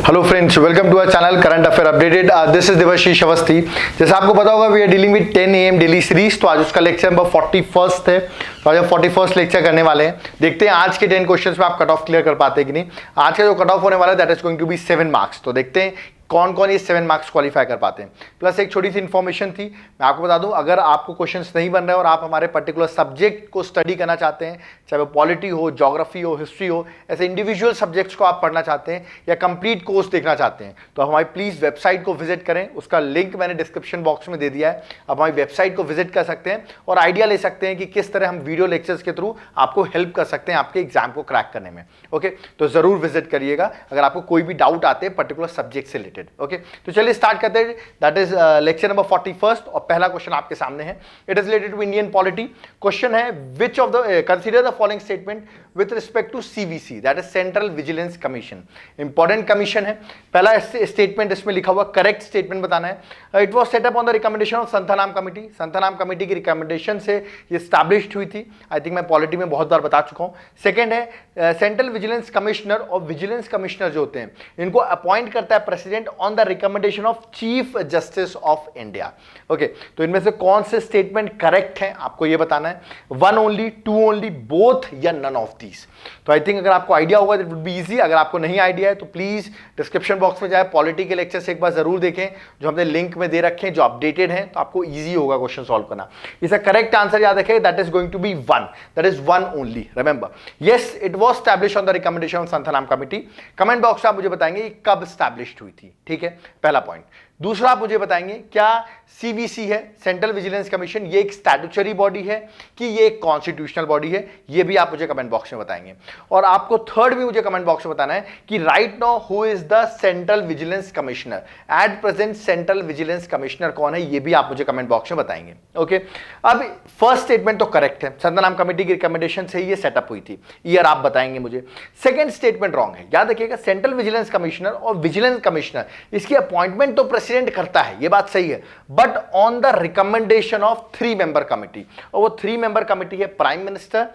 Hello friends, welcome to our channel current affair updated. This is Devashish Awasthi. जैसे आपको पता होगा we are dealing with 10 AM daily series. तो आज उसका लेक्चर नंबर 41 है। तो आज हम 41 लेक्चर करने वाले हैं। देखते हैं आज के 10 क्वेश्चंस में आप कट ऑफ क्लियर कर पाते हैं कि नहीं। आज का जो कट ऑफ होने वाला है that is going to be 7 marks. तो देखते हैं कौन कौन ये 7 मार्क्स क्वालिफाई कर पाते हैं। प्लस एक छोटी सी इंफॉर्मेशन थी, मैं आपको बता दूं, अगर आपको क्वेश्चंस नहीं बन रहे और आप हमारे पर्टिकुलर सब्जेक्ट को स्टडी करना चाहते हैं, चाहे वो पॉलिटी हो, ज्योग्राफी हो, हिस्ट्री हो, ऐसे इंडिविजुअल सब्जेक्ट्स को आप पढ़ना चाहते हैं या कंप्लीट कोर्स देखना चाहते हैं, तो हमारी प्लीज वेबसाइट को विजिट करें। उसका लिंक मैंने डिस्क्रिप्शन बॉक्स में दे दिया है। आप हमारी वेबसाइट को विजिट कर सकते हैं और आइडिया ले सकते हैं कि किस तरह हम वीडियो लेक्चर्स के थ्रू आपको हेल्प कर सकते हैं आपके एग्जाम को क्रैक करने में। ओके, तो जरूर विजिट करिएगा अगर आपको कोई भी डाउट आते हैं पर्टिकुलर सब्जेक्ट से रिलेटेड। ओके, तो चलिए स्टार्ट करते हैं। दैट इज लेक्चर नंबर 41 और पहला क्वेश्चन आपके सामने है। It is related to Indian polity. Question है which of the consider the following statement with respect to CVC, that is central vigilance commission. Important commission है। पहला स्टेटमेंट इसमें लिखा हुआ करेक्ट स्टेटमेंट बताना है। It was set up on the recommendation of Santhanam committee. Santhanam committee की recommendation से ये स्टैब्लिश्ड हुई थी। आई थिंक मैं पॉलिटी में बहुत बार बता चुका हूं। सेकंड है सेंट्रल विजिलेंस कमिश्नर और विजिलेंस कमिश्नर जो होते हैं इनको अपॉइंट करता है president on the recommendation of chief justice of India. Okay, तो इनमें से कौन से स्टेटमेंट करेक्ट है आपको ये बताना है। One only, two only, both या नन ऑफ दीज। तो आई थिंक अगर आपको आइडिया होगा इट वुड बी इजी। अगर आपको नहीं आइडिया है तो प्लीज डिस्क्रिप्शन बॉक्स में जाए, पॉलिटी के लेक्चर से एक बार जरूर देखें जो हमने लिंक में दे रखे हैं, जो अपडेटेड हैं, तो आपको इजी होगा क्वेश्चन सॉल्व करना। इसका करेक्ट आंसर याद रखें, that is going to be one, that is one only. Remember, yes it was established on the recommendation of Santhanam committee. Comment box में आप मुझे बताएंगे कब एस्टैब्लिश्ड हुई थी। ठीक है, पहला पॉइंट। दूसरा आप मुझे बताएंगे क्या सीवीसी है, सेंट्रल विजिलेंस कमीशन, ये एक स्टैट्यूटरी बॉडी है कि ये एक कॉन्स्टिट्यूशनल बॉडी है, ये भी आप मुझे कमेंट बॉक्स में बताएंगे। और आपको थर्ड भी मुझे कमेंट बॉक्स में बताना है कि right now who is the central vigilance commissioner, at present central vigilance commissioner कौन है, ये भी आप मुझे कमेंट बॉक्स में बताएंगे। ओके, अब फर्स्ट स्टेटमेंट तो करेक्ट है, संथानाम कमेटी की रिकमेंडेशन से ही ये सेटअप हुई थी, ईयर आप बताएंगे मुझे। सेकंड स्टेटमेंट रॉन्ग है। याद रखिएगा, सेंट्रल विजिलेंस कमिश्नर और विजिलेंस कमिश्नर इसकी अपॉइंटमेंट तो प्रेसिडेंट करता है, ये बात सही है, but on the recommendation of 3 member committee. और वो 3 मेंबर कमिटी है prime minister,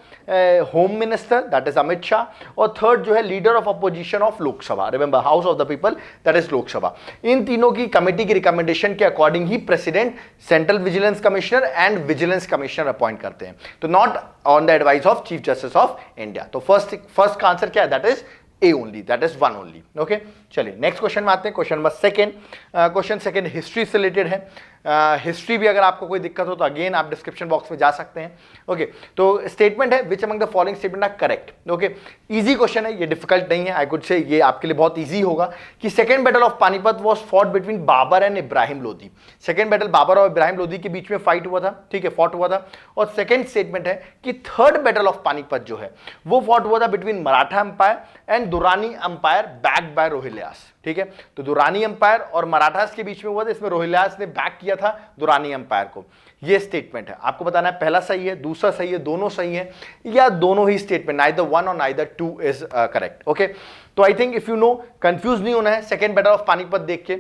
home minister that is Amit Shah, और थर्ड जो है leader of opposition of Lok Sabha, remember house of the people that is Lok Sabha. इन तीनों की कमिटी की रिकमेंडेशन के अकॉर्डिंग ही president central vigilance commissioner and vigilance commissioner appoint करते हैं, तो not on the advice of chief justice of India. तो फर्स्ट का आंसर क्या है, that is A only, that is one only. Okay, चलिए नेक्स्ट क्वेश्चन में आते हैं। Question number second. Question second history से रिलेटेड है। हिस्ट्री भी अगर आपको कोई दिक्कत हो तो अगेन आप डिस्क्रिप्शन बॉक्स में जा सकते हैं। ओके, तो स्टेटमेंट है which among the following statement are correct. Okay, easy question है, ये डिफिकल्ट नहीं है। आई कुड से ये आपके लिए बहुत इजी होगा कि second battle of Panipat was fought between Babur and Ibrahim Lodi. Second battle Babur और इब्राहिम लोदी के बीच में फाइट हुआ था, ठीक है, फॉट हुआ था। और सेकंड स्टेटमेंट है कि थर्ड बैटल ऑफ पानीपत जो है वो फॉट हुआ था between Maratha empire and Durrani empire backed by Rohillas. ठीक है, तो दुरानी एम्पायर और मराठास के बीच में हुआ था, इसमें रोहिल्यास ने बैक किया था दुरानी एम्पायर को। ये स्टेटमेंट है, आपको बताना है पहला सही है, दूसरा सही है, दोनों सही है, या दोनों ही स्टेटमेंट, नाइदर वन और neither two is correct. Okay, तो I think if you know, confuse नहीं होना है। सेकंड बैटल ऑफ पानीपत देख के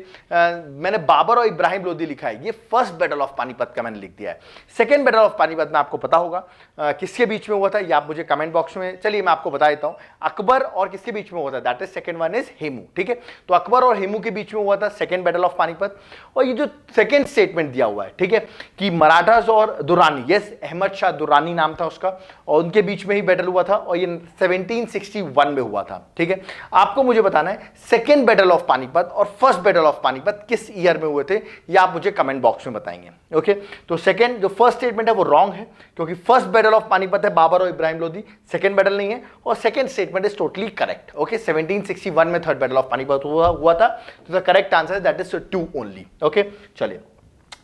मैंने बाबर और इब्राहिम लोदी लिखा है, ये फर्स्ट बैटल ऑफ पानीपत का मैंने लिख दिया है। सेकंड बैटल ऑफ पानीपत में आपको पता होगा किसके बीच में हुआ था, ये आप मुझे कमेंट बॉक्स में, चलिए मैं आपको बता देता हूं, अकबर और किसके बीच में हुआ था, that is second one is Hemu. ठीक है, तो अकबर और हेमू के बीच में हुआ था सेकंड बैटल ऑफ पानीपत। और ये जो सेकंड स्टेटमेंट दिया हुआ है, ठीक है, कि मराठास और दुरानी, यस अहमद शाह दुरानी नाम था उसका, और उनके बीच में ही बैटल हुआ था और ये 1761 में हुआ था। ठीक है, आपको मुझे बताना है सेकंड बैटल ऑफ पानीपत और फर्स्ट बैटल ऑफ पानीपत किस ईयर में हुए थे, ये आप मुझे कमेंट बॉक्स में बताएंगे। ओके, तो सेकंड जो फर्स्ट स्टेटमेंट है वो रॉन्ग है, क्योंकि फर्स्ट बैटल ऑफ पानीपत है बाबर और इब्राहिम लोदी, सेकंड बैटल नहीं है, और second statement is totally correct. Okay, 1761 में थर्ड बैटल ऑफ पानीपत हुआ था, तो the correct answer that is 2 only. Okay, चलिए,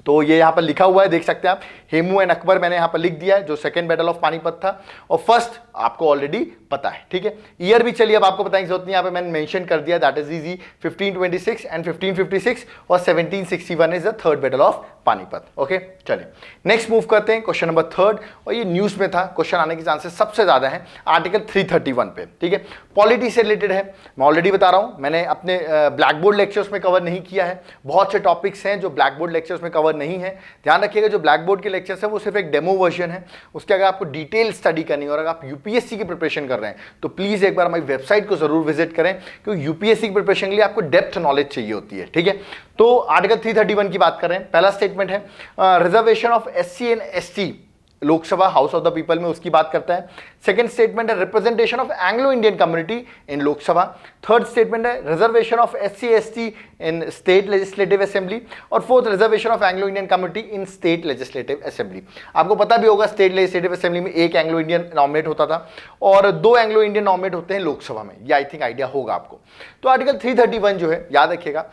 तो ये यहां पर लिखा हुआ है, देख सकते हैं आप, हेमू एंड अकबर मैंने यहां पर लिख दिया है, जो सेकंड बैटल ऑफ पानीपत था, और फर्स्ट आपको ऑलरेडी पता है। ठीक है, ईयर भी चलिए अब आपको बताने की जरूरत नहीं, यहां पे मैंने मेंशन कर दिया, दैट इज इजी, 1526 एंड 1556, और 1761 is the third battle of Panipat. Okay, चलिए नेक्स्ट मूव करते हैं। क्वेश्चन नंबर थर्ड, और ये न्यूज में था, क्वेश्चन आने के चांसेस सबसे ज्यादा है आर्टिकल 331 पे। ठीक है, पॉलिटी से रिलेटेड है, मैं ऑलरेडी बता रहा हूं, मैंने अपने ब्लैक बोर्ड लेक्चर्स में कवर नहीं किया है। बहुत से टॉपिक्स हैं जो ब्लैक बोर्ड लेक्चर्स में कवर नहीं है, ध्यान रखिएगा। जो ब्लैक बोर्ड के लेक्चर्स है वो सिर्फ एक डेमो वर्जन है, उसके अगर आपको डिटेल स्टडी करनी है और अगर आप यूपीएससी की प्रिपरेशन कर रहे रहे हैं तो प्लीज एक बार हमारी वेबसाइट को जरूर विजिट करें, क्योंकि यूपीएससी की प्रिपरेशन के लिए आपको डेप्थ नॉलेज चाहिए होती है। ठीक है, तो आर्टिकल 331 की बात कर रहे हैं। पहला स्टेटमेंट है reservation of SC and ST Lok Sabha house of the people में, उसकी बात करता है। सेकंड स्टेटमेंट है representation of Anglo Indian community in Lok Sabha. Third statement है reservation of SC ST in state legislative assembly. और fourth reservation of Anglo Indian community in state legislative assembly. आपको पता भी होगा स्टेट लेजिस्लेटिव असेंबली में एक Anglo Indian nominate होता था और 2 एंग्लो इंडियन नॉमिनेट होते हैं लोकसभा में, ये आई थिंक आइडिया होगा आपको। तो आर्टिकल 331 जो है याद रखिएगा,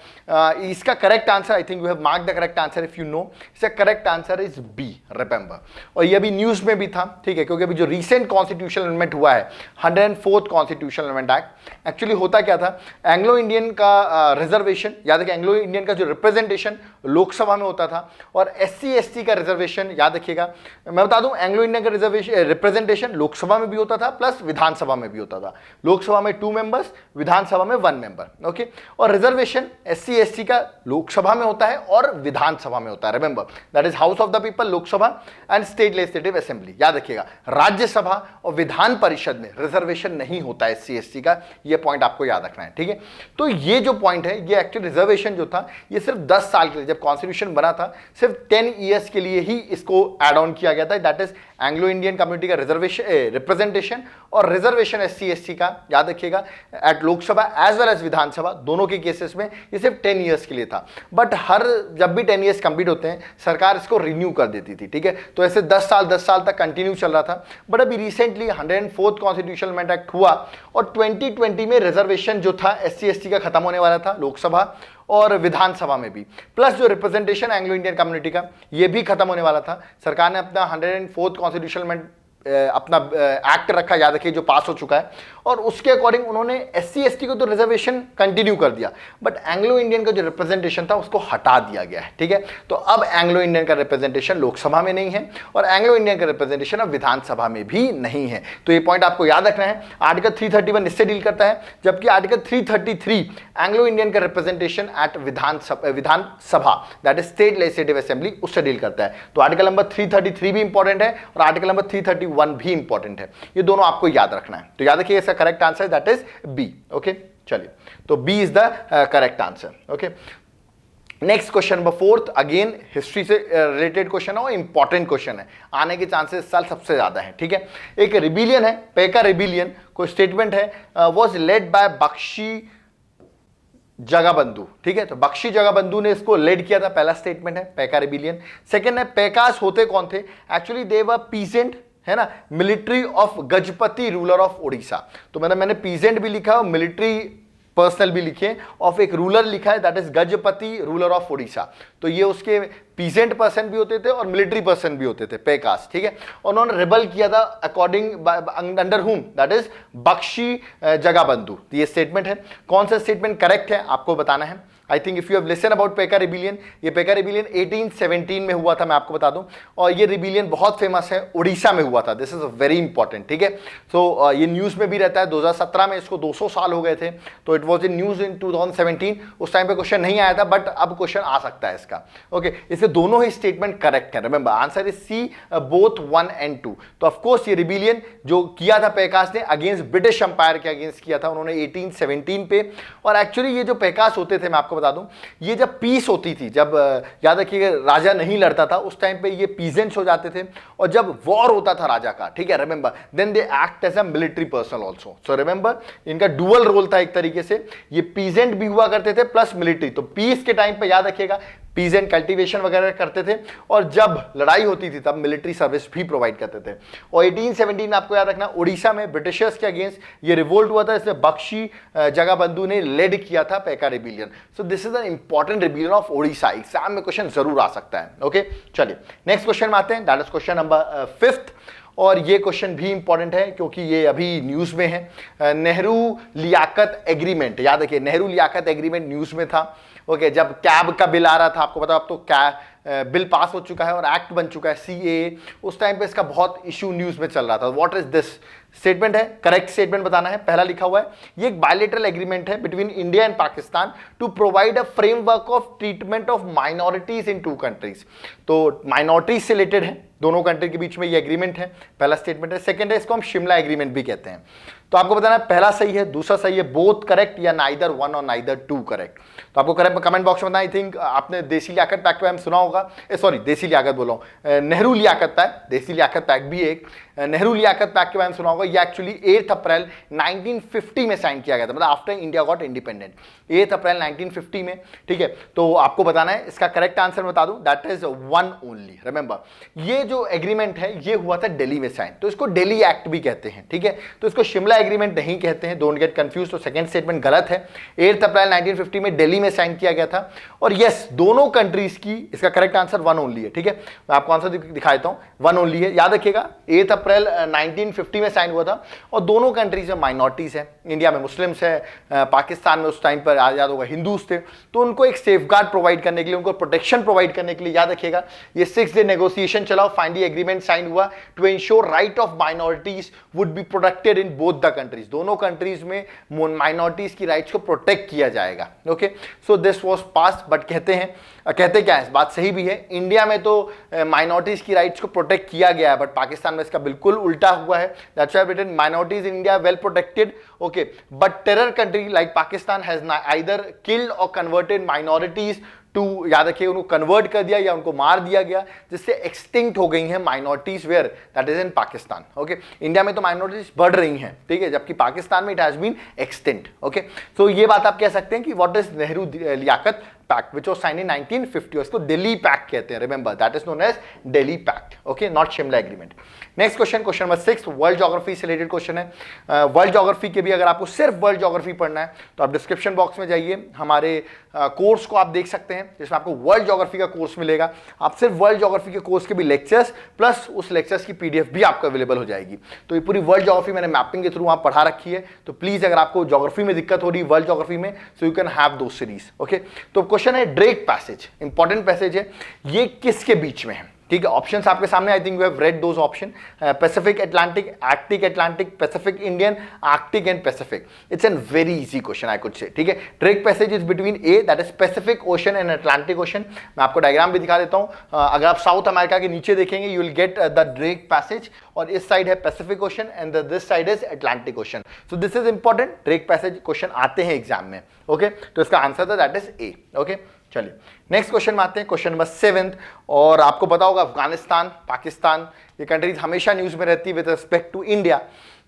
इसका correct answer, I think you have mark the correct answer if you know, इसका correct answer is B, remember. और ये अभी न्यूज में भी था, ठीक है, क्योंकि अभी जो रिसेंट कॉन्स्टिट्यूशनल अमेंडमेंट हुआ है 104th constitutional amendment act, actually होता क्या था, एंग्लो इंडियन का रिजर्वेशन, याद रखिए एंग्लो इंडियन का जो रिप्रेजेंटेशन लोकसभा में होता था, और एससी एसटी का रिजर्वेशन याद रखिएगा, मैं बता दूं एंग्लो इंडियन का रिजर्वेशन रिप्रेजेंटेशन लोकसभा में भी होता था प्लस विधानसभा में भी होता था। लोकसभा में 2 मेंबर्स, विधानसभा में 1 मेंबर। ओके, और रिजर्वेशन एससी एसटी का लोकसभा में होता है और विधानसभा में होता है, remember that is house of the people Lok Sabha and state legislative assembly. याद रखिएगा राज्यसभा और विधान परिषद में रिजर्वेशन नहीं होता है एससी एसटी का, ये पॉइंट आपको याद रखना है। ठीक है, तो ये जो पॉइंट है, ये एक्चुअली रिजर्वेशन जो था ये सिर्फ 10 साल के लिए, जब कॉन्स्टिट्यूशन बना था सिर्फ 10 ईयर्स के लिए ही इसको एड ऑन किया गया था, that is Anglo Indian community का रिजर्वेशन रिप्रेजेंटेशन और रिजर्वेशन एससी एसटी का, याद रखिएगा at Lok Sabha as well as Vidhan Sabha, दोनों के केसेस में ये सिर्फ 10 ईयर्स के लिए था। बट हर जब भी 10 ईयर्स कंप्लीट होते हैं सरकार इसको रिन्यू कर देती थी। ठीक है, तो ऐसे 10 साल तक कंटिन्यू चल रहा था। बट अभी recently 104th constitutional amendment act हुआ और 2020 में रिजर्वेशन जो था एससी एसटी का खत्म होने वाला था लोकसभा और विधानसभा में भी, प्लस जो रिप्रेजेंटेशन एंग्लो इंडियन कम्युनिटी का ये भी खत्म होने वाला था। सरकार ने अपना 104th कॉन्स्टिट्यूशनल अमेंडमेंट अपना एक्ट रखा, याद रखिए, जो पास हो चुका है, और उसके अकॉर्डिंग उन्होंने एससी एसटी को तो रिजर्वेशन कंटिन्यू कर दिया, बट एंग्लो इंडियन का जो रिप्रेजेंटेशन था उसको हटा दिया गया है। ठीक है, तो अब एंग्लो इंडियन का रिप्रेजेंटेशन लोकसभा में नहीं है और एंग्लो इंडियन का रिप्रेजेंटेशन अब विधानसभा में भी नहीं है। तो ये पॉइंट आपको याद रखना है। आर्टिकल 331 इससे डील करता है, जबकि आर्टिकल 333 एंग्लो इंडियन का representation at Vidhan Sabha that is state legislative assembly, उससे डील करता है। तो आर्टिकल नंबर 333 भी इंपॉर्टेंट है और आर्टिकल नंबर 331 भी इंपॉर्टेंट है, ये दोनों आपको याद रखना है। तो याद रखिए इसका correct answer that is B. Okay, चलिए, तो B is the correct answer. Okay, next question number 4th, again history से रिलेटेड क्वेश्चन है और इंपॉर्टेंट क्वेश्चन है, आने के चांसेस इस साल सबसे ज्यादा है। ठीक है, एक रिबिलियन है, पेका रिबिलियन, कोई स्टेटमेंट है, वाज लेड बाय बख्शी जगाबंधु। ठीक है, तो बख्शी जगाबंधु ने इसको लेड किया था, पहला स्टेटमेंट है पेका रिबिलियन। सेकंड है पेकास होते कौन थे, एक्चुअली दे वर पीजेंट, है ना, military of Gajapati ruler of Odisha. तो मैंने पीजेंट भी लिखा और मिलिट्री पर्सनल भी लिखे, ऑफ एक रूलर लिखा है that is Gajapati ruler of Odisha. तो ये उसके पीजेंट पर्सन भी होते थे और मिलिट्री पर्सन भी होते थे, पेकास। ठीक है, उन्होंने रिबल किया था अकॉर्डिंग अंडर हुम, दैट इज बख्शी जगाबंधु। तो ये स्टेटमेंट है, कौन सा स्टेटमेंट करेक्ट है आपको बताना है। आई think if you have listen about पेका रिबिलियन, ये पेका रिबिलियन 1817 में हुआ था, मैं आपको बता दूं, और ये रिबिलियन बहुत फेमस है, उड़ीसा में हुआ था। This is very important. ठीक है, तो ये न्यूज में भी रहता है, 2017 में इसको 200 साल हो गए थे, तो it was in news in 2017। उस टाइम पे क्वेश्चन नहीं आया था, बट अब क्वेश्चन आ सकता है इसका। ओके, इसके दोनों ही स्टेटमेंट करेक्ट है, remember answer is C, both 1 and 2। तो ऑफकोर्स ये रिबिलियन जो किया था पेकास ने अगेंस्ट ब्रिटिश अंपायर के अगेंस्ट किया था उन्होंने 1817 पे। और एक्चुअली ये जो पेकास होते थे, मैं आपको बता दूं, ये जब पीस होती थी, जब याद रखिए राजा नहीं लड़ता था उस टाइम पे ये पीजेंट्स हो जाते थे, और जब वॉर होता था राजा का, ठीक है, remember, then they act as a military personnel also. So remember इनका डुअल रोल था एक तरीके से, ये पीजेंट भी हुआ करते थे प्लस मिलिट्री। तो पीस के टाइम पे याद रखिएगा पीजेंट कल्टीवेशन वगैरह करते थे, और जब लड़ाई होती थी तब मिलिट्री सर्विस भी प्रोवाइड करते थे। और 1817 में आपको याद रखना उड़ीसा में ब्रिटिशर्स के अगेंस्ट ये रिवोल्ट हुआ था, इसमें बख्शी जगाबंधु ने लेड किया था पेका rebellion. So this is an important rebellion of Odisha, exam में क्वेश्चन जरूर आ सकता है। ओके, चलिए नेक्स्ट क्वेश्चन में आते हैं, that is question number 5th। और ये क्वेश्चन भी इंपॉर्टेंट है क्योंकि ये अभी न्यूज में है। नेहरू लियाकत एग्रीमेंट, याद रखिए नेहरू लियाकत एग्रीमेंट न्यूज में था। ओके, जब कैब का बिल आ रहा था, आपको पता, अब तो बिल पास हो चुका है और एक्ट बन चुका है CAA, उस टाइम पे इसका बहुत इशू न्यूज में चल रहा था। व्हाट इज दिस स्टेटमेंट है, करेक्ट स्टेटमेंट बताना है। पहला लिखा हुआ है, ये एक बायलैटरल एग्रीमेंट है between India and Pakistan to provide a framework of treatment of minorities in 2 countries. तो माइनॉरिटीज से रिलेटेड है, दोनों कंट्री के बीच में ये एग्रीमेंट है, पहला स्टेटमेंट है। सेकंड है, इसको हम शिमला एग्रीमेंट भी कहते हैं। तो आपको बताना है पहला सही है, दूसरा सही है, बोथ करेक्ट या नाइदर वन और नाइदर टू करेक्ट। तो आपको करेक्ट कमेंट बॉक्स में बताना। आई थिंक आपने देसी लियाकत पैक के बारे में सुना होगा, सॉरी देसी लियाकत बोला हूं, नेहरू लियाकत पैक, देसी लियाकत पैक भी एक, नेहरू लियाकत पैक के बारे में सुना होगा। ये एक्चुअली 8 अप्रैल 1950 में साइन किया गया था, मतलब आफ्टर इंडिया गॉट इंडिपेंडेंट, 8 अप्रैल 1950 में, ठीक है। तो आपको बताना है इसका करेक्ट आंसर बता दूं, that is one only. Remember, ये जो एग्रीमेंट है ये हुआ था दिल्ली में साइन, तो इसको दिल्ली एक्ट भी कहते हैं, ठीक है। तो इसको शिमला एग्रीमेंट नहीं कहते हैं, डोंट गेट कंफ्यूज। तो सेकंड स्टेटमेंट गलत है, 8 अप्रैल 1950 में दिल्ली में साइन किया गया था। और यस, दोनों कंट्रीज की इसका करेक्ट आंसर वन ओनली है, ठीक है। मैं आपको आंसर दिखा देता हूं, वन ओनली है, याद रखिएगा। 8 अप्रैल 1950 में साइन हुआ था और दोनों कंट्रीज में माइनॉरिटीज है, इंडिया में मुस्लिम्स है, पाकिस्तान में उस टाइम पर याद होगा हिंदूज थे, तो उनको एक सेफगार्ड प्रोवाइड करने के लिए, उनको प्रोटेक्शन प्रोवाइड करने के लिए, याद रखिएगा, ये 6 डे नेगोशिएशन चला, फाइनली एग्रीमेंट साइन हुआ to ensure right of minorities would be protected in both the countries. दोनों कंट्रीज में माइनॉरिटीज की राइट्स को प्रोटेक्ट किया जाएगा, okay. So this was pass, but कहते क्या है, इस बात सही भी है, इंडिया में तो माइनॉरिटीज की राइट्स को प्रोटेक्ट किया गया है, बट पाकिस्तान में इसका बिल्कुल उल्टा हुआ है। That's why written minorities in India well protected, okay, but terror country like Pakistan has either killed और कन्वर्टेड माइनॉरिटीज टू, याद रखिए, उनको कन्वर्ट कर दिया या उनको मार दिया गया, जिससे एक्सटिंक्ट हो गई हैं minorities, where that is in Pakistan, okay. India में तो माइनॉरिटीज बढ़ रही हैं, ठीक है, जबकि पाकिस्तान में it has been extinct, okay. So ये बात आप कह सकते हैं कि what is Nehru Liaquat pact which was signed in 1950, इसको दिल्ली पैक्ट कहते हैं। Remember, that is known as Delhi pact, okay, not Shimla agreement. Next question, question number 6, world geography से रिलेटेड क्वेश्चन है। वर्ल्ड ज्योग्राफी के भी अगर आपको सिर्फ वर्ल्ड ज्योग्राफी पढ़ना है तो आप डिस्क्रिप्शन बॉक्स में जाइए, हमारे कोर्स को आप देख सकते हैं, जिसमें आपको वर्ल्ड ज्योग्राफी का कोर्स मिलेगा। आप सिर्फ वर्ल्ड ज्योग्राफी के कोर्स के भी लेक्चर्स प्लस उस लेक्चर्स की पीडीएफ भी आपको अवेलेबल हो जाएगी। तो ये पूरी वर्ल्ड ज्योग्राफी मैंने मैपिंग के थ्रू वहां पढ़ा रखी है, तो प्लीज अगर आपको ज्योग्राफी में दिक्कत हो रही है वर्ल्ड ज्योग्राफी में, सो यू कैन हैव दो सीरीज, ओके। तो क्वेश्चन है ड्रेक पैसेज, इंपॉर्टेंट पैसेज है, ये किसके बीच में है, ठीक है। ऑप्शंस आपके सामने, आई think you have read those option, Pacific Atlantic, Arctic Atlantic, Pacific Indian, Arctic and Pacific. It's an very easy question I could say, ठीक है। Drake passage is between A, that is Pacific ocean and Atlantic ocean. मैं आपको diagram भी दिखा देता हूं, अगर आप साउथ अमेरिका के नीचे देखेंगे you will get the Drake passage, और इस साइड है Pacific ocean and this side is Atlantic ocean. So this is important, Drake passage question आते हैं एग्जाम में, ओके। तो इसका आंसर था दैट इज ए, ओके। चलिए नेक्स्ट क्वेश्चन में आते हैं, क्वेश्चन नंबर 7। और आपको पता होगा अफगानिस्तान, पाकिस्तान, ये कंट्रीज हमेशा न्यूज में रहती है विद रिस्पेक्ट टू इंडिया।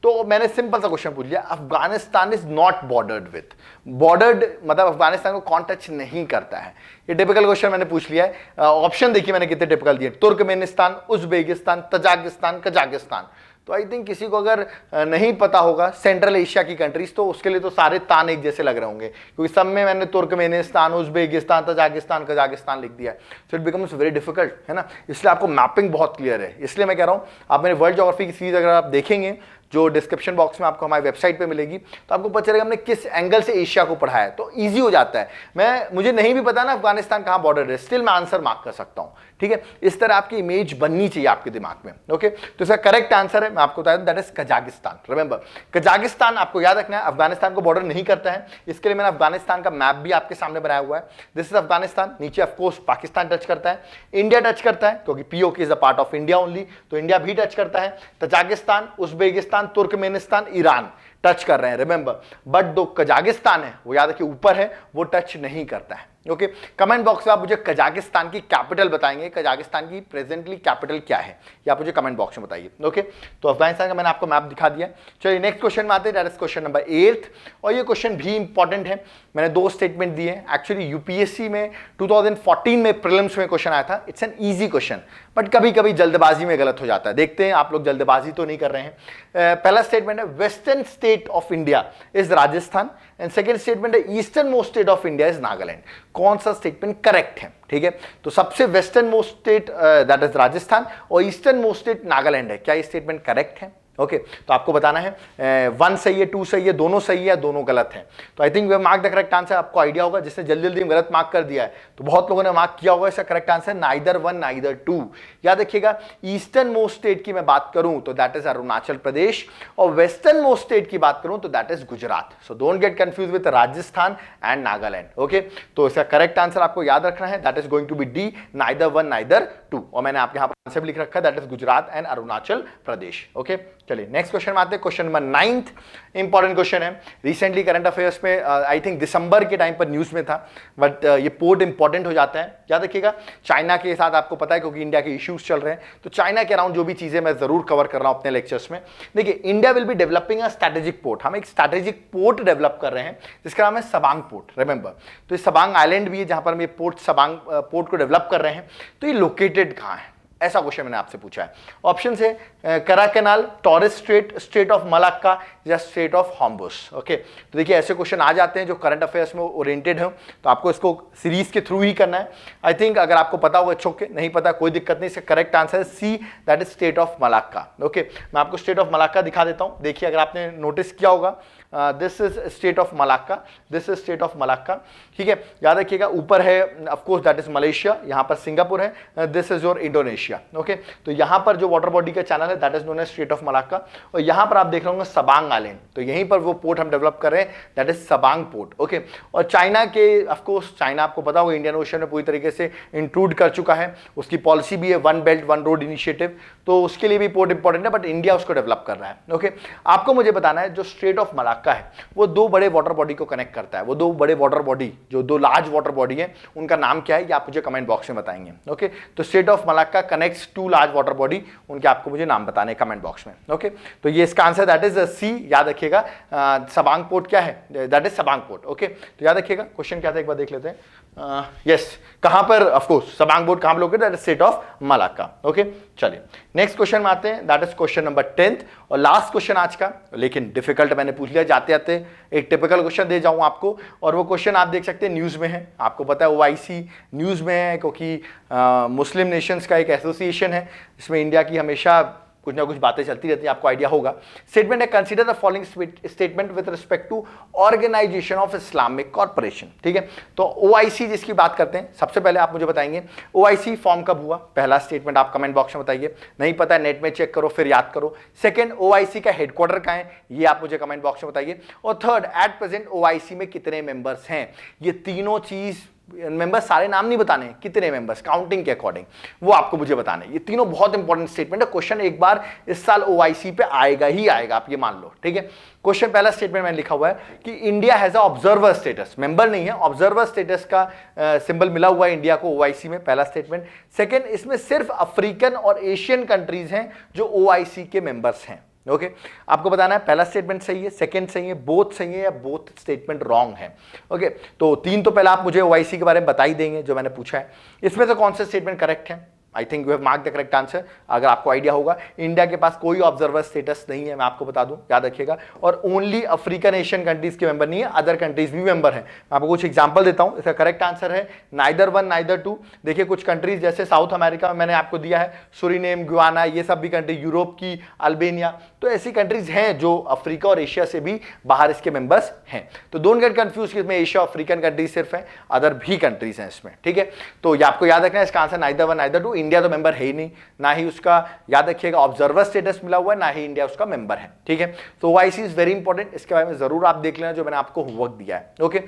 तो मैंने सिंपल सा क्वेश्चन पूछ लिया, Afghanistan is not bordered with, bordered मतलब अफगानिस्तान को कौन टच नहीं करता है, ये टिपिकल क्वेश्चन मैंने पूछ लिया है। ऑप्शन देखिए मैंने कितने टिपिकल दिए, तुर्कमेनिस्तान, उज्बेकिस्तान, तजाकिस्तान, कजाकिस्तान। तो आई थिंक किसी को अगर नहीं पता होगा सेंट्रल एशिया की कंट्रीज, तो उसके लिए तो सारे तान एक जैसे लग रहे होंगे, क्योंकि सब में मैंने तुर्कमेनिस्तान, उज्बेकिस्तान, तजाकिस्तान, कजाकिस्तान लिख दिया, so it becomes very difficult, है ना। इसलिए आपको मैपिंग बहुत क्लियर है, इसलिए मैं कह रहा हूं आप मेरे वर्ल्ड ज्योग्राफी की सीरीज अगर आप देखेंगे जो डिस्क्रिप्शन बॉक्स में आपको हमारी वेबसाइट पे मिलेगी, तो आपको पता चलेगा हमने किस एंगल से एशिया को पढ़ाया है, तो इजी हो जाता है। मुझे नहीं भी पता ना अफगानिस्तान कहां बॉर्डर है, स्टिल मैं आंसर मार्क कर सकता हूं, ठीक है। इस तरह आपकी इमेज बननी चाहिए आपके दिमाग में, ओके। तो इसका करेक्ट आंसर है, मैं आपको बता दूं, that is Kazakhstan. Remember, Kazakhstan आपको याद रखना है अफगानिस्तान को बॉर्डर नहीं करता है, इसके लिए मैंने अफगानिस्तान का मैप भी आपके सामने बनाया हुआ है। दिस इज अफगानिस्तान, नीचे ऑफकोर्स पाकिस्तान टच करता है, इंडिया टच करता है क्योंकि PoK is a part of India only, तो इंडिया भी टच करता है, Tajikistan, Uzbekistan, Turkmenistan, Iran touch कर रहे हैं, रिमेंबर। बट जो कजाकिस्तान है वो याद रखिए ऊपर है, वो टच नहीं करता है, ओके। कमेंट बॉक्स में आप मुझे कजाकिस्तान की कैपिटल बताएंगे, कजाकिस्तान की प्रेजेंटली कैपिटल क्या है, ये आप मुझे कमेंट बॉक्स में बताइए, ओके। तो अफगानिस्तान का मैंने आपको मैप दिखा दिया। चलिए नेक्स्ट क्वेश्चन में आते हैं, दैट इज क्वेश्चन नंबर 8, और ये क्वेश्चन भी इंपॉर्टेंट है। मैंने दो स्टेटमेंट दिए हैं, एक्चुअली यूपीएससी में 2014 में प्रीलिम्स में क्वेश्चन आया था। It's an easy question, but कभी कभी जल्दबाजी में गलत हो जाता है, देखते हैं आप लोग जल्दबाजी तो नहीं कर रहे हैं। पहला स्टेटमेंट है western state of India is Rajasthan, and second statement है eastern most state of India is Nagaland. कौन सा स्टेटमेंट करेक्ट है, ठीक है। तो सबसे western most state that is Rajasthan और ईस्टर्न मोस्ट स्टेट नागालैंड है, क्या ये स्टेटमेंट करेक्ट है, ओके। तो आपको बताना है 1 सही है, 2 सही है, दोनों सही है, दोनों गलत है। तो I think way mark the correct answer, आपको आइडिया होगा, जिसने जल्दी जल्दी गलत मार्क कर दिया है, तो बहुत लोगों ने मार्क किया होगा इसका करेक्ट आंसर नाइदर 1 नाइदर 2। याद रखिएगा, ईस्टर्न मोस्ट स्टेट की मैं बात करूं तो दैट इज अरुणाचल प्रदेश, और वेस्टर्न मोस्ट स्टेट की बात करूं तो that is Gujarat. So don't get confuse with Rajasthan and Nagaland, okay. तो इसका करेक्ट आंसर आपको याद रखना है, that is going to be D, neither 1 neither 2, और मैंने आपके यहाँ पर आंसर भी लिख रखा है, that is Gujarat and Arunachal Pradesh. Okay, चलिए नेक्स्ट क्वेश्चन में आते हैं। क्वेश्चन नंबर 9 इंपॉर्टेंट क्वेश्चन है। रिसेंटली करंट अफेयर्स में आई थिंक दिसंबर के टाइम पर न्यूज में था, बट ये पोर्ट इंपॉर्टेंट हो जाता है। याद रखिएगा, चाइना के साथ आपको पता है क्योंकि इंडिया के इश्यूज चल रहे हैं, तो चाइना के अराउंड जो भी चीजें मैं जरूर कवर कर रहा हूं अपने लेक्चर्स में। देखिए, India will be developing a strategic port. हम एक स्ट्रेटेजिक पोर्ट डेवलप कर रहे हैं जिसका नाम है सबांग पोर्ट, रिमेंबर। तो ये सबांग आइलैंड भी है जहां पर हम ये पोर्ट सबांग पोर्ट को डेवलप कर रहे हैं। तो ये लोकेटेड कहां है, ऐसा क्वेश्चन मैंने आपसे पूछा है। ऑप्शन है करा canal, taurus straight, straight of Malacca या स्ट्रेट ऑफ हॉर्मुज। ओके, तो देखिए ऐसे क्वेश्चन आ जाते हैं जो करंट अफेयर्स में ओरिएंटेड हो, तो आपको इसको सीरीज के थ्रू ही करना है। आई थिंक अगर आपको पता होगा अच्छो के, नहीं पता कोई दिक्कत नहीं, इसका करेक्ट आंसर है C, that is state of Malacca. Okay, मैं आपको स्टेट ऑफ मलाक्का दिखा देता हूं। देखिए अगर आपने नोटिस किया होगा, this is state of Malacca, this is state of Malacca. ठीक है, याद रखिएगा ऊपर है of course that is Malaysia, यहां पर सिंगापुर है, this is your Indonesia. Okay, तो यहां पर जो वाटर बॉडी का चैनल है that is known as strait of Malacca, और यहां पर आप देख रहे होंगे सबांग आइलैंड, तो यहीं पर वो पोर्ट हम डेवलप कर रहे हैं, that is Sabang port. Okay, और चाइना के ऑफ कोर्स, चाइना आपको पता होगा इंडियन ओशन में पूरी तरीके से इंक्लूड कर चुका है, उसकी पॉलिसी भी है one belt one road initiative, तो उसके लिए भी पोर्ट इंपॉर्टेंट है, बट इंडिया उसको डेवलप कर रहा है। ओके, आपको मुझे बताना है जो स्ट्रेट ऑफ मलाक्का है वो दो बड़े वाटर बॉडी को कनेक्ट करता है। वो दो बड़े वाटर बॉडी, जो दो लार्ज वाटर बॉडी है, उनका नाम क्या है ये आप मुझे कमेंट बॉक्स में बताएंगे। ओके, तो strait of Malacca connects to large water body, उनके आपको मुझे नाम बताने कमेंट बॉक्स में। ओके, तो ये इसका आंसर दैट इज सी। याद रखिएगा सबांग पोर्ट क्या है, that is Sabang port. Okay, तो याद रखिएगा क्वेश्चन क्या था एक बार देख लेते हैं। यस, कहां पर, ऑफ कोर्स सबांग पोर्ट कहां पर located, that is state of Malacca. Okay, चलिए नेक्स्ट क्वेश्चन में आते हैं, दैट इज क्वेश्चन नंबर 10 और लास्ट क्वेश्चन आज का, लेकिन डिफिकल्ट मैंने पूछ लिया। जाते जाते एक टिपिकल क्वेश्चन दे जाऊं आपको, और वो क्वेश्चन आप देख सकते हैं न्यूज में है, आपको पता है ओआईसी न्यूज में है क्योंकि मुस्लिम नेशंस का एक एसोसिएशन है जिसमें इंडिया की हमेशा कुछ ना कुछ बातें चलती रहती है, आपको आइडिया होगा। स्टेटमेंट है consider the following statement with respect to organisation of Islamic corporation. ठीक है, तो ओआईसी जिसकी बात करते हैं, सबसे पहले आप मुझे बताएंगे ओआईसी फॉर्म कब हुआ, पहला स्टेटमेंट आप कमेंट बॉक्स में बताइए, नहीं पता है नेट में चेक करो फिर याद करो। सेकंड, ओआईसी का हेडक्वार्टर कहां है, ये आप मुझे कमेंट बॉक्स में बताइए। और थर्ड, एट प्रेजेंट ओआईसी में कितने मेंबर्स हैं। ये तीनों चीज, मेंबर्स सारे नाम नहीं बताने, कितने मेंबर्स काउंटिंग के अकॉर्डिंग, वो आपको मुझे बताने। ये तीनों बहुत इंपॉर्टेंट स्टेटमेंट है, क्वेश्चन एक बार इस साल ओआईसी पे आएगा ही आएगा, आप ये मान लो। ठीक है, क्वेश्चन पहला स्टेटमेंट मैंने लिखा हुआ है कि India has a observer status, member नहीं है, ऑब्जर्वर स्टेटस का सिंबल मिला हुआ है इंडिया को ओआईसी में, पहला स्टेटमेंट। सेकंड, इसमें सिर्फ अफ्रीकन और एशियन कंट्रीज हैं जो ओआईसी के मेंबर्स हैं। ओके, आपको बताना है पहला स्टेटमेंट सही है, सेकंड सही है, बोथ सही है या बोथ स्टेटमेंट रॉन्ग है। ओके, तो तीन तो पहले आप मुझे ओआईसी के बारे में बता ही देंगे जो मैंने पूछा है, इसमें से कौन सा स्टेटमेंट करेक्ट है। आई think you have mark the correct answer. अगर आपको आइडिया होगा, इंडिया के पास कोई ऑब्जर्वर स्टेटस नहीं है, मैं आपको बता दूं, याद रखिएगा, और ओनली अफ्रीकन एशियन कंट्रीज के मेंबर नहीं है, अदर कंट्रीज भी मेंबर हैं। मैं आपको कुछ एग्जांपल देता हूं, इसका करेक्ट आंसर है नाइदर वन नाइदर टू। देखिए कुछ कंट्रीज जैसे साउथ अमेरिका में मैंने आपको दिया है सुरीनेम, गुयाना, ये सब भी कंट्री, यूरोप की अल्बेनिया, तो ऐसी कंट्रीज हैं जो अफ्रीका और एशिया से भी बाहर इसके मेंबर्स हैं। तो डोंट गेट कंफ्यूज कि इसमें एशिया अफ्रीकन कंट्रीज सिर्फ है, अदर भी कंट्रीज हैं इसमें। ठीक है, तो ये आपको याद रखना है, इसका answer neither one neither two. India तो मेंबर है ही नहीं, ना ही उसका, याद रखिएगा, ऑब्जर्वर स्टेटस मिला हुआ है, ना ही इंडिया उसका मेंबर है। ठीक है, तो ओआईसी इज वेरी इंपॉर्टेंट, इसके बारे में जरूर आप देख लेना जो मैंने आपको होमवर्क दिया है। ओके,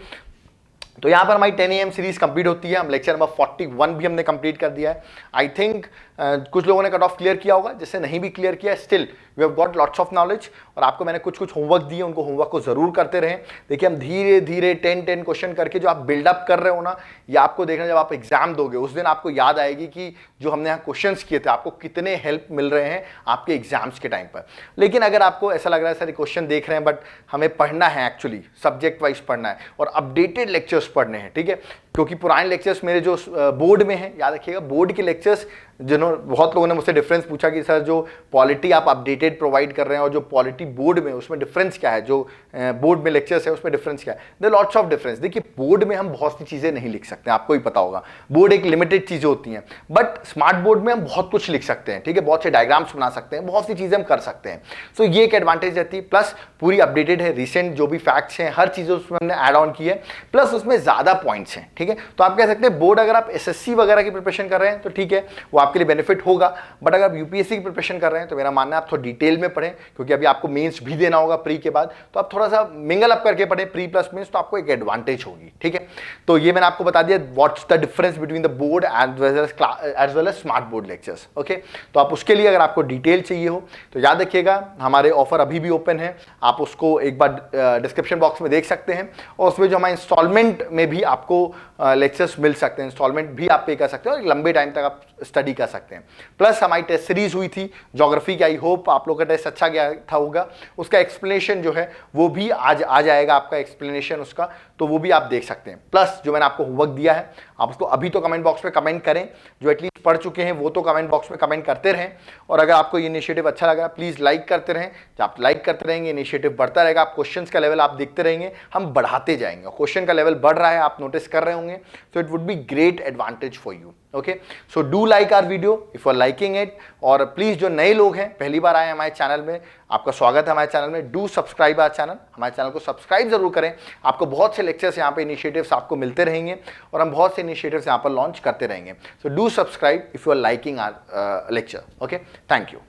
तो यहां पर हमारी 10 AM सीरीज कंप्लीट होती है, हम लेक्चर नंबर 41 भी हमने कंप्लीट कर दिया है। आई थिंक कुछ लोगों ने कट ऑफ क्लियर किया होगा, जिससे नहीं भी क्लियर किया, still we have got lots of knowledge, और आपको मैंने कुछ कुछ होमवर्क दिए, उनको होमवर्क को जरूर करते रहें। देखिए हम धीरे धीरे 10 क्वेश्चन करके जो आप बिल्डअप कर रहे हो ना, ये आपको देखना जब आप एग्जाम दोगे उस दिन आपको याद आएगी कि जो हमने यहाँ क्वेश्चंस किए थे आपको कितने हेल्प मिल रहे हैं आपके एग्जाम्स के टाइम पर। लेकिन अगर आपको ऐसा लग रहा है सर क्वेश्चन देख रहे हैं बट हमें पढ़ना है, एक्चुअली सब्जेक्ट वाइज पढ़ना है और अपडेटेड लेक्चर्स पढ़ने हैं, ठीक है, क्योंकि पुराने लेक्चर्स मेरे जो बोर्ड में हैं, याद रखिएगा बोर्ड के लेक्चर्स, जिन्होंने बहुत लोगों ने मुझसे डिफरेंस पूछा कि सर जो पॉलिटी आप अपडेटेड प्रोवाइड कर रहे हैं और जो पॉलिटी बोर्ड में उसमें डिफरेंस क्या है, जो बोर्ड में लेक्चर्स है उसमें डिफरेंस क्या है। There lots of difference. देखिए बोर्ड में हम बहुत सी चीज़ें नहीं लिख सकते, आपको ही पता होगा, बोर्ड एक लिमिटेड चीज़ें होती हैं, बट स्मार्ट बोर्ड में हम बहुत कुछ लिख सकते हैं, ठीक है, बहुत से डायग्राम्स बना सकते हैं, बहुत सी चीज़ें हम कर सकते हैं। सो ये एक एडवांटेज रहती है, प्लस पूरी अपडेटेड है, रिसेंट जो भी फैक्ट्स हैं हर चीज़ उसमें हमने ऐड ऑन की है, प्लस उसमें ज़्यादा पॉइंट्स हैं, ठीक है। तो आप कह सकते हैं बोर्ड अगर आप एसएससी वगैरह की प्रिपरेशन कर रहे हैं तो ठीक है, वो आपके लिए बेनिफिट होगा। बट अगर आप यूपीएससी की प्रिपरेशन कर रहे हैं तो मेरा मानना है आप थोड़ा डिटेल में पढ़ें, क्योंकि अभी आपको मेंस भी देना होगा प्री के बाद, तो आप थोड़ा सा मिंगल अप करके पढ़ें प्री प्लस मेंस, तो आपको एक एडवांटेज होगी। ठीक है, तो ये मैंने आपको बता दिया what's the difference between the board as well as smart board lectures. Okay, तो आप उसके लिए अगर आपको डिटेल चाहिए हो तो याद रखिएगा हमारे ऑफर अभी भी ओपन है, आप उसको एक बार डिस्क्रिप्शन बॉक्स में देख सकते हैं, और उसमें जो हमारे इंस्टॉलमेंट में भी आपको लेक्चर्स मिल सकते हैं, इंस्टॉलमेंट भी आप पे कर सकते हैं और लंबे टाइम तक आप स्टडी कर सकते हैं। प्लस हमारी टेस्ट सीरीज हुई थी ज्योग्राफी की, आई होप आप लोग का टेस्ट अच्छा गया था होगा, उसका एक्सप्लेनेशन जो है वो भी आज आ जाएगा, आपका एक्सप्लेनेशन उसका, तो वो भी आप देख सकते हैं। प्लस जो मैंने आपको होमवर्क दिया है आप उसको अभी तो कमेंट बॉक्स में कमेंट करें, जो एटलीस्ट पढ़ चुके हैं वो तो कमेंट बॉक्स में कमेंट करते रहें, और अगर आपको ये इनिशिएटिव अच्छा लगा प्लीज़ लाइक करते रहें। जब आप लाइक करते रहेंगे इनिशिएटिव बढ़ता रहेगा, आप क्वेश्चंस का लेवल आप देखते रहेंगे, हम बढ़ाते जाएंगे, क्वेश्चन का लेवल बढ़ रहा है आप नोटिस कर रहे होंगे, so it would be great advantage for you. Okay, so do like our video if you are liking it, और प्लीज जो नए लोग हैं पहली बार आए हमारे चैनल में, आपका स्वागत है हमारे चैनल में। डू सब्सक्राइब आवर चैनल, हमारे चैनल को सब्सक्राइब जरूर करें, आपको बहुत से लेक्चर्स यहाँ पे इनिशिएटिव्स आपको मिलते रहेंगे, और हम बहुत से इनिशिएटिव्स यहाँ पर लॉन्च करते रहेंगे। So do subscribe if you are liking our lecture. Okay, thank you.